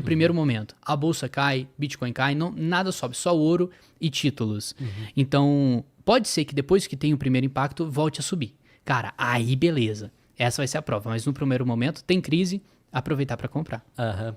primeiro momento. A bolsa cai, Bitcoin cai, não, nada sobe, só ouro e títulos. Então, pode ser que depois que tem o primeiro impacto, volte a subir. Cara, aí beleza. Essa vai ser a prova. Mas no primeiro momento, tem crise, aproveitar para comprar.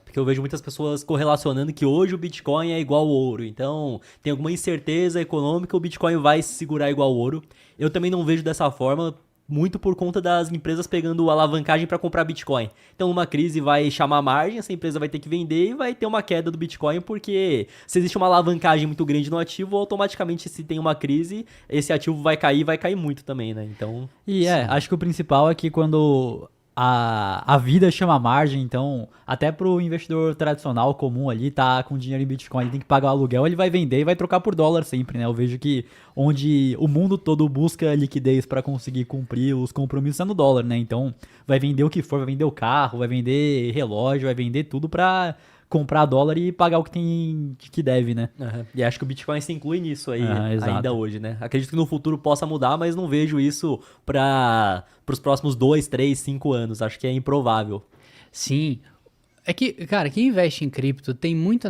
Porque eu vejo muitas pessoas correlacionando que hoje o Bitcoin é igual ao ouro. Então, tem alguma incerteza econômica, o Bitcoin vai se segurar igual ao ouro. Eu também não vejo dessa forma, muito por conta das empresas pegando alavancagem para comprar Bitcoin. Então, uma crise vai chamar margem, essa empresa vai ter que vender e vai ter uma queda do Bitcoin, porque se existe uma alavancagem muito grande no ativo, automaticamente, se tem uma crise, esse ativo vai cair muito também, né? Então... E acho que o principal é que quando a vida chama margem, então até pro investidor tradicional comum ali, tá com dinheiro em Bitcoin, ele tem que pagar o aluguel, ele vai vender e vai trocar por dólar sempre, né? Eu vejo que onde o mundo todo busca liquidez para conseguir cumprir os compromissos é no dólar, né? Então vai vender o que for, vai vender o carro, vai vender relógio, vai vender tudo pra comprar dólar e pagar o que tem que deve, né? E acho que o Bitcoin se inclui nisso aí Exato. ainda hoje, né? Acredito que no futuro possa mudar, mas não vejo isso para os próximos 2, 3, 5 anos. Acho que é improvável. Sim. É que, cara, quem investe em cripto tem muito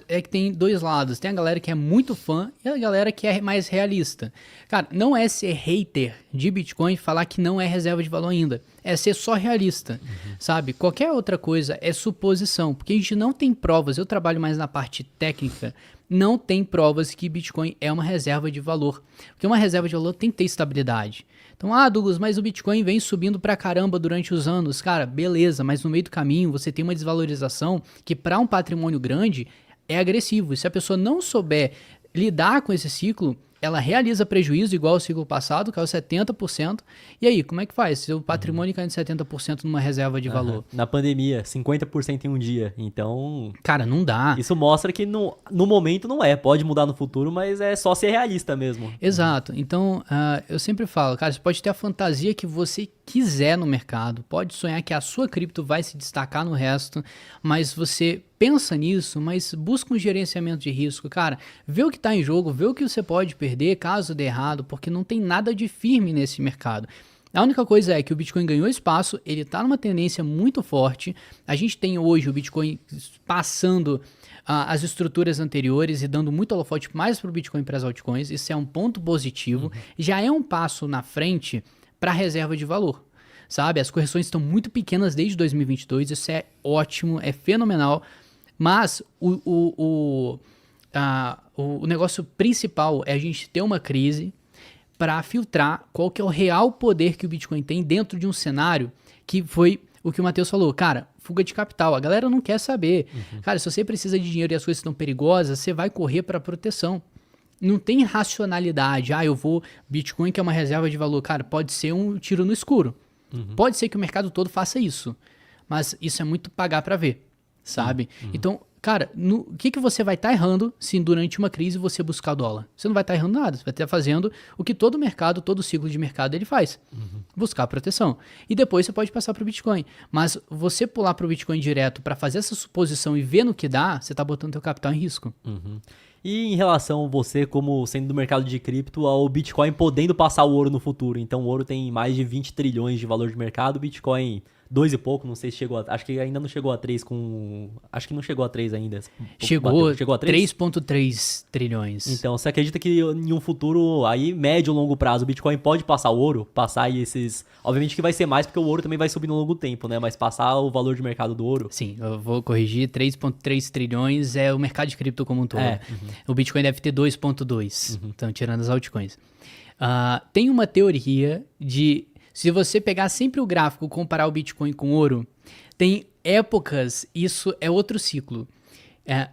é que tem dois lados. Tem a galera que é muito fã e a galera que é mais realista. Cara, não é ser hater de Bitcoin e falar que não é reserva de valor ainda. É ser só realista, sabe? Qualquer outra coisa é suposição, porque a gente não tem provas. Eu trabalho mais na parte técnica. Não tem provas que Bitcoin é uma reserva de valor. Porque uma reserva de valor tem que ter estabilidade. Então, Douglas, mas o Bitcoin vem subindo pra caramba durante os anos. Cara, beleza, mas no meio do caminho você tem uma desvalorização que para um patrimônio grande é agressivo. E se a pessoa não souber lidar com esse ciclo, ela realiza prejuízo igual ao ciclo passado, caiu 70%. E aí, como é que faz? Se o patrimônio cai em 70% numa reserva de valor. Na pandemia, 50% em um dia. Então... Cara, não dá. Isso mostra que no momento não é. Pode mudar no futuro, mas é só ser realista mesmo. Exato. Então, eu sempre falo, cara, você pode ter a fantasia que você quiser no mercado, pode sonhar que a sua cripto vai se destacar no resto, mas você pensa nisso, mas busca um gerenciamento de risco, cara, vê o que está em jogo, vê o que você pode perder caso dê errado, porque não tem nada de firme nesse mercado. A única coisa é que o Bitcoin ganhou espaço, ele está numa tendência muito forte, a gente tem hoje o Bitcoin passando as estruturas anteriores e dando muito holofote mais para o Bitcoin e para as altcoins, isso é um ponto positivo, já é um passo na frente para reserva de valor, sabe? As correções estão muito pequenas desde 2022, isso é ótimo, é fenomenal, mas o negócio principal é a gente ter uma crise para filtrar qual que é o real poder que o Bitcoin tem dentro de um cenário que foi o que o Matheus falou, cara, fuga de capital, a galera não quer saber. Cara, se você precisa de dinheiro e as coisas estão perigosas, você vai correr para proteção. Não tem racionalidade. Eu vou... Bitcoin que é uma reserva de valor. Cara, pode ser um tiro no escuro. Pode ser que o mercado todo faça isso. Mas isso é muito pagar pra ver, sabe? Então, cara, o que você vai estar errando se durante uma crise você buscar dólar? Você não vai estar errando nada. Você vai estar fazendo o que todo mercado, todo ciclo de mercado ele faz. Buscar proteção. E depois você pode passar pro Bitcoin. Mas você pular pro Bitcoin direto pra fazer essa suposição e ver no que dá, você tá botando seu capital em risco. E em relação a você, como sendo do mercado de cripto, ao Bitcoin podendo passar o ouro no futuro. Então o ouro tem mais de 20 trilhões de valor de mercado, o Bitcoin 2 e pouco, não sei se chegou a... Acho que ainda não chegou a 3 com... Acho que não chegou a 3 ainda. Chegou a 3? 3,3 trilhões. Então, você acredita que em um futuro, aí, médio ou longo prazo, o Bitcoin pode passar o ouro? Passar aí esses... Obviamente que vai ser mais, porque o ouro também vai subir no longo tempo, né? Mas passar o valor de mercado do ouro? Sim, eu vou corrigir, 3,3 trilhões é o mercado de cripto como um todo. O Bitcoin deve ter 2,2, então tirando as altcoins. Tem uma teoria de... Se você pegar sempre o gráfico e comparar o Bitcoin com ouro, tem épocas, isso é outro ciclo.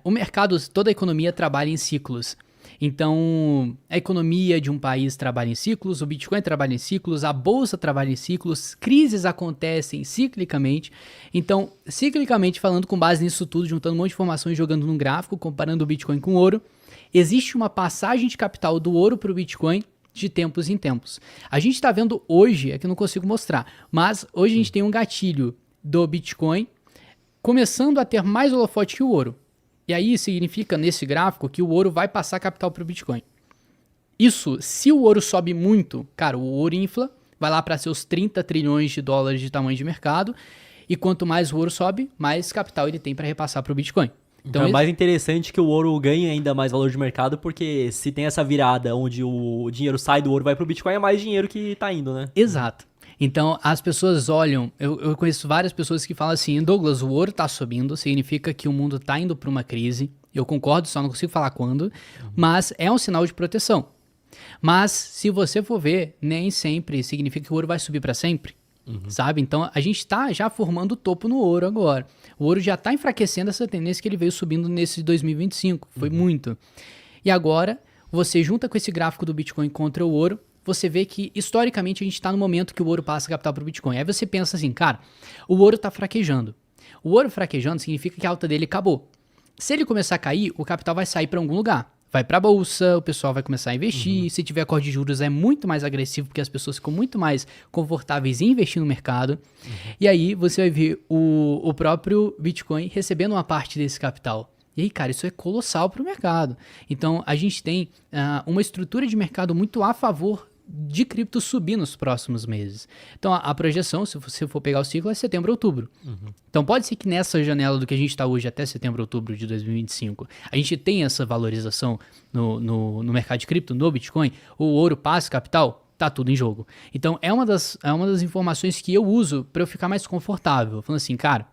O mercado, toda a economia trabalha em ciclos. Então, a economia de um país trabalha em ciclos, o Bitcoin trabalha em ciclos, a bolsa trabalha em ciclos, crises acontecem ciclicamente. Então, ciclicamente falando, com base nisso tudo, juntando um monte de informações, jogando num gráfico, comparando o Bitcoin com o ouro, existe uma passagem de capital do ouro para o Bitcoin de tempos em tempos. A gente está vendo hoje, é que eu não consigo mostrar, mas hoje a gente tem um gatilho do Bitcoin começando a ter mais holofote que o ouro. E aí significa, nesse gráfico, que o ouro vai passar capital para o Bitcoin. Isso, se o ouro sobe muito, cara, o ouro infla, vai lá para seus 30 trilhões de dólares de tamanho de mercado, E quanto mais o ouro sobe, mais capital ele tem para repassar para o Bitcoin. Então é mais interessante que o ouro ganhe ainda mais valor de mercado, porque se tem essa virada onde o dinheiro sai do ouro e vai pro Bitcoin, é mais dinheiro que tá indo, né? Exato. Então, as pessoas olham, eu conheço várias pessoas que falam assim, Douglas, o ouro tá subindo, significa que o mundo tá indo para uma crise. Eu concordo, só não consigo falar quando, mas é um sinal de proteção. Mas, se você for ver, nem sempre significa que o ouro vai subir para sempre, sabe? Então, a gente tá já formando o topo no ouro agora. O ouro já tá enfraquecendo essa tendência que ele veio subindo nesse 2025, foi muito. E agora, você junta com esse gráfico do Bitcoin contra o ouro, você vê que, historicamente, a gente está no momento que o ouro passa capital para o Bitcoin. Aí você pensa assim, cara, o ouro está fraquejando. O ouro fraquejando significa que a alta dele acabou. Se ele começar a cair, o capital vai sair para algum lugar. Vai para a bolsa, o pessoal vai começar a investir. Se tiver corte de juros, é muito mais agressivo, porque as pessoas ficam muito mais confortáveis em investir no mercado. E aí você vai ver o próprio Bitcoin recebendo uma parte desse capital. E aí, cara, isso é colossal para o mercado. Então, a gente tem uma estrutura de mercado muito a favor de cripto subir nos próximos meses. Então, a projeção, se você for pegar o ciclo, é setembro, outubro. Então, pode ser que nessa janela do que a gente está hoje até setembro, outubro de 2025, a gente tenha essa valorização no mercado de cripto, no Bitcoin, o ouro passa capital, tá tudo em jogo. Então, é uma das informações que eu uso para eu ficar mais confortável. Falando assim, cara,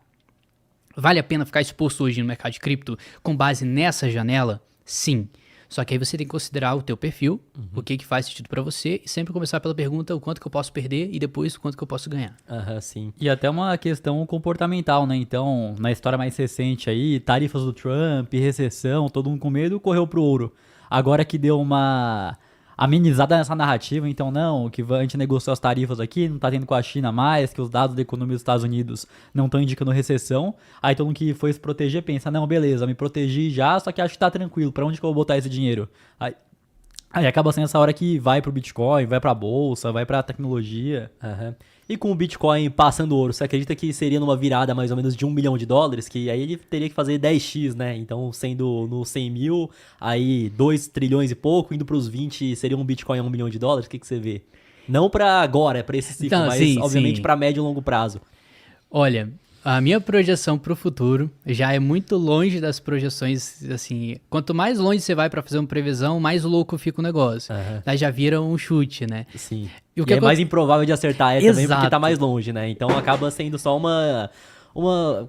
vale a pena ficar exposto hoje no mercado de cripto com base nessa janela? Sim. Só que aí você tem que considerar o teu perfil, o que faz sentido para você, e sempre começar pela pergunta o quanto que eu posso perder e depois o quanto que eu posso ganhar. Sim. E até uma questão comportamental, né? Então, na história mais recente aí, tarifas do Trump, recessão, todo mundo com medo, correu pro ouro. Agora que deu uma amenizada nessa narrativa, então não, que a gente negociou as tarifas aqui, não tá tendo com a China mais, que os dados da economia dos Estados Unidos não estão indicando recessão, aí todo mundo que foi se proteger pensa, não, beleza, me protegi já, só que acho que tá tranquilo, pra onde que eu vou botar esse dinheiro? Aí acaba sendo essa hora que vai pro Bitcoin, vai pra bolsa, vai pra tecnologia. E com o Bitcoin passando ouro, você acredita que seria numa virada mais ou menos de $1 milhão? Que aí ele teria que fazer 10x, né? Então, sendo no 100 mil, aí 2 trilhões e pouco, indo pros 20, seria um Bitcoin a $1 milhão? O que você vê? Não pra agora, é pra esse ciclo, Então, mas sim, obviamente sim. pra médio e longo prazo. Olha, a minha projeção pro futuro já é muito longe das projeções, assim, quanto mais longe você vai para fazer uma previsão, mais louco fica o negócio. Daí já vira um chute, né? Sim. E o que é mais improvável de acertar também, porque Exato. tá mais longe, né? Então acaba sendo só uma,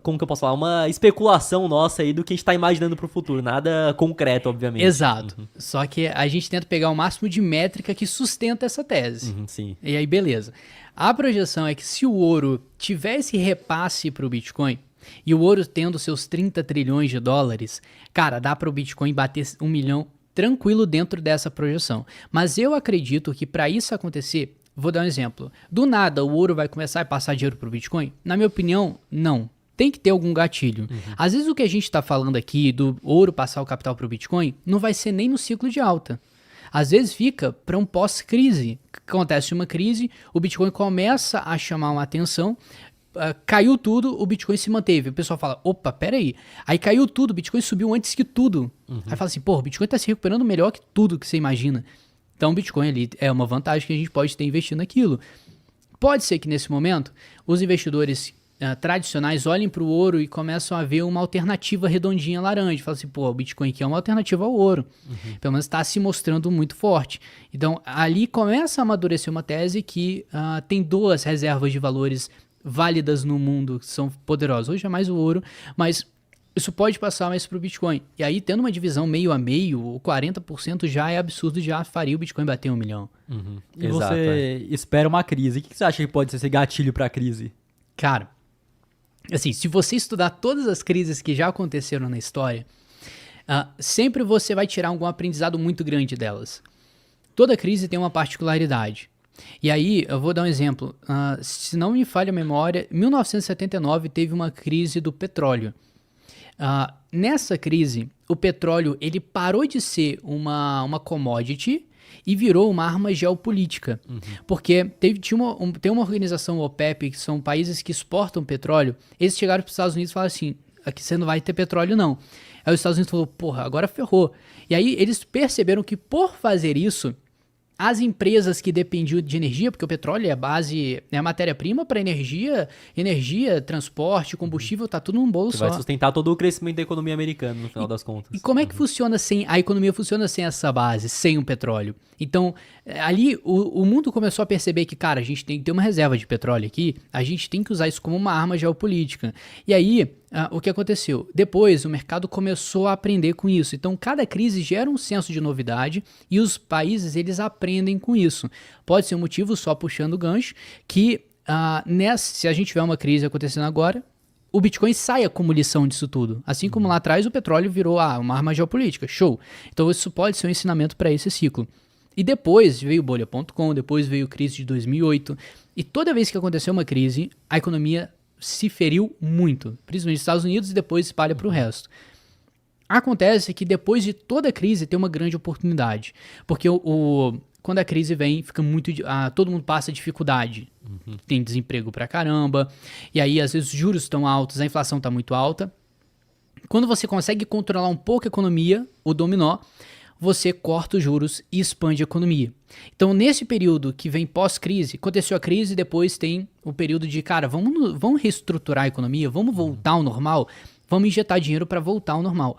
como que eu posso falar? Uma especulação nossa aí do que a gente tá imaginando pro futuro. Nada concreto, obviamente. Exato. Só que a gente tenta pegar o máximo de métrica que sustenta essa tese. Sim. E aí, beleza. A projeção é que se o ouro tivesse repasse para o Bitcoin, e o ouro tendo seus 30 trilhões de dólares, cara, dá para o Bitcoin bater 1 milhão tranquilo dentro dessa projeção. Mas eu acredito que para isso acontecer, vou dar um exemplo. Do nada, o ouro vai começar a passar dinheiro para o Bitcoin? Na minha opinião, não. Tem que ter algum gatilho. Às vezes o que a gente está falando aqui do ouro passar o capital para o Bitcoin não vai ser nem no ciclo de alta. Às vezes fica para um pós-crise. Acontece uma crise, o Bitcoin começa a chamar uma atenção, caiu tudo, o Bitcoin se manteve. O pessoal fala, opa, peraí. Aí caiu tudo, o Bitcoin subiu antes que tudo. Aí fala assim, pô, o Bitcoin está se recuperando melhor que tudo que você imagina. Então o Bitcoin ali é uma vantagem que a gente pode ter investido naquilo. Pode ser que nesse momento os investidores tradicionais olhem para o ouro e começam a ver uma alternativa redondinha laranja. Fala assim, pô, o Bitcoin aqui é uma alternativa ao ouro. Pelo menos está se mostrando muito forte. Então, ali começa a amadurecer uma tese que tem duas reservas de valores válidas no mundo que são poderosas. Hoje é mais o ouro, mas isso pode passar mais para o Bitcoin. E aí, tendo uma divisão meio a meio, 40% já é absurdo, já faria o Bitcoin bater 1 milhão. E você espera uma crise. O que você acha que pode ser esse gatilho pra crise? Cara, assim, se você estudar todas as crises que já aconteceram na história, sempre você vai tirar algum aprendizado muito grande delas. Toda crise tem uma particularidade. E aí, eu vou dar um exemplo. Se não me falha a memória, 1979 teve uma crise do petróleo. Nessa crise, o petróleo ele parou de ser uma commodity e virou uma arma geopolítica. Porque tem uma organização, o OPEP, que são países que exportam petróleo, eles chegaram para os Estados Unidos e falaram assim, aqui você não vai ter petróleo não. Aí os Estados Unidos falou, porra, agora ferrou. E aí eles perceberam que por fazer isso, as empresas que dependiam de energia, porque o petróleo é a base, é a matéria-prima para energia, transporte, combustível, tá tudo num bolo Que só. vai sustentar todo o crescimento da economia americana, no final das contas. E como é que funciona a economia funciona sem essa base, sem o petróleo? Então, ali o mundo começou a perceber que, cara, a gente tem que ter uma reserva de petróleo aqui, a gente tem que usar isso como uma arma geopolítica. E aí, o que aconteceu? Depois, o mercado começou a aprender com isso. Então, cada crise gera um senso de novidade e os países, eles aprendem com isso. Pode ser um motivo, só puxando o gancho, que se a gente tiver uma crise acontecendo agora, o Bitcoin saia como lição disso tudo. Assim como lá atrás o petróleo virou uma arma geopolítica. Show. Então isso pode ser um ensinamento para esse ciclo. E depois veio bolha.com, depois veio a crise de 2008. E toda vez que aconteceu uma crise, a economia se feriu muito. Principalmente nos Estados Unidos e depois espalha para o resto. Acontece que depois de toda a crise tem uma grande oportunidade. Porque quando a crise vem, fica muito. Todo mundo passa dificuldade. Tem desemprego pra caramba. E aí, às vezes, os juros estão altos, a inflação tá muito alta. Quando você consegue controlar um pouco a economia, o dominó, você corta os juros e expande a economia. Então, nesse período que vem pós-crise, aconteceu a crise, depois tem o período de, cara, vamos reestruturar a economia, vamos voltar ao normal, vamos injetar dinheiro para voltar ao normal.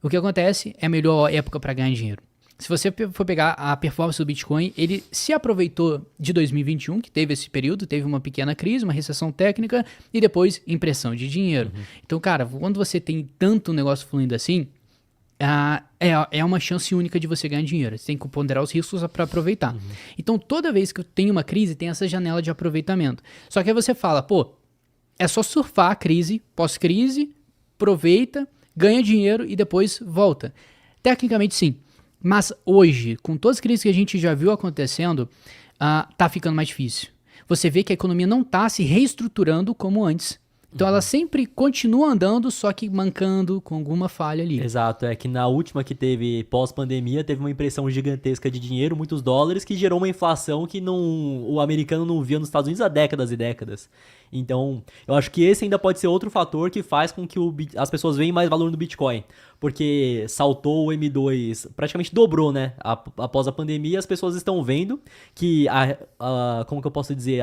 O que acontece é a melhor época para ganhar dinheiro. Se você for pegar a performance do Bitcoin, ele se aproveitou de 2021, que teve esse período, teve uma pequena crise, uma recessão técnica e depois impressão de dinheiro. Então, cara, quando você tem tanto negócio fluindo assim, é uma chance única de você ganhar dinheiro. Você tem que ponderar os riscos para aproveitar. Então, toda vez que tem uma crise, tem essa janela de aproveitamento. Só que aí você fala, pô, é só surfar a crise, pós-crise, aproveita, ganha dinheiro e depois volta. Tecnicamente, sim. Mas hoje, com todas as crises que a gente já viu acontecendo, tá ficando mais difícil. Você vê que a economia não tá se reestruturando como antes. Então ela sempre continua andando, só que mancando com alguma falha ali. Exato, é que na última que teve pós-pandemia, teve uma impressão gigantesca de dinheiro, muitos dólares, que gerou uma inflação que o americano não via nos Estados Unidos há décadas e décadas. Então, eu acho que esse ainda pode ser outro fator que faz com que as pessoas veem mais valor no Bitcoin. Porque saltou o M2, praticamente dobrou, né? Após a pandemia, as pessoas estão vendo que, como que eu posso dizer,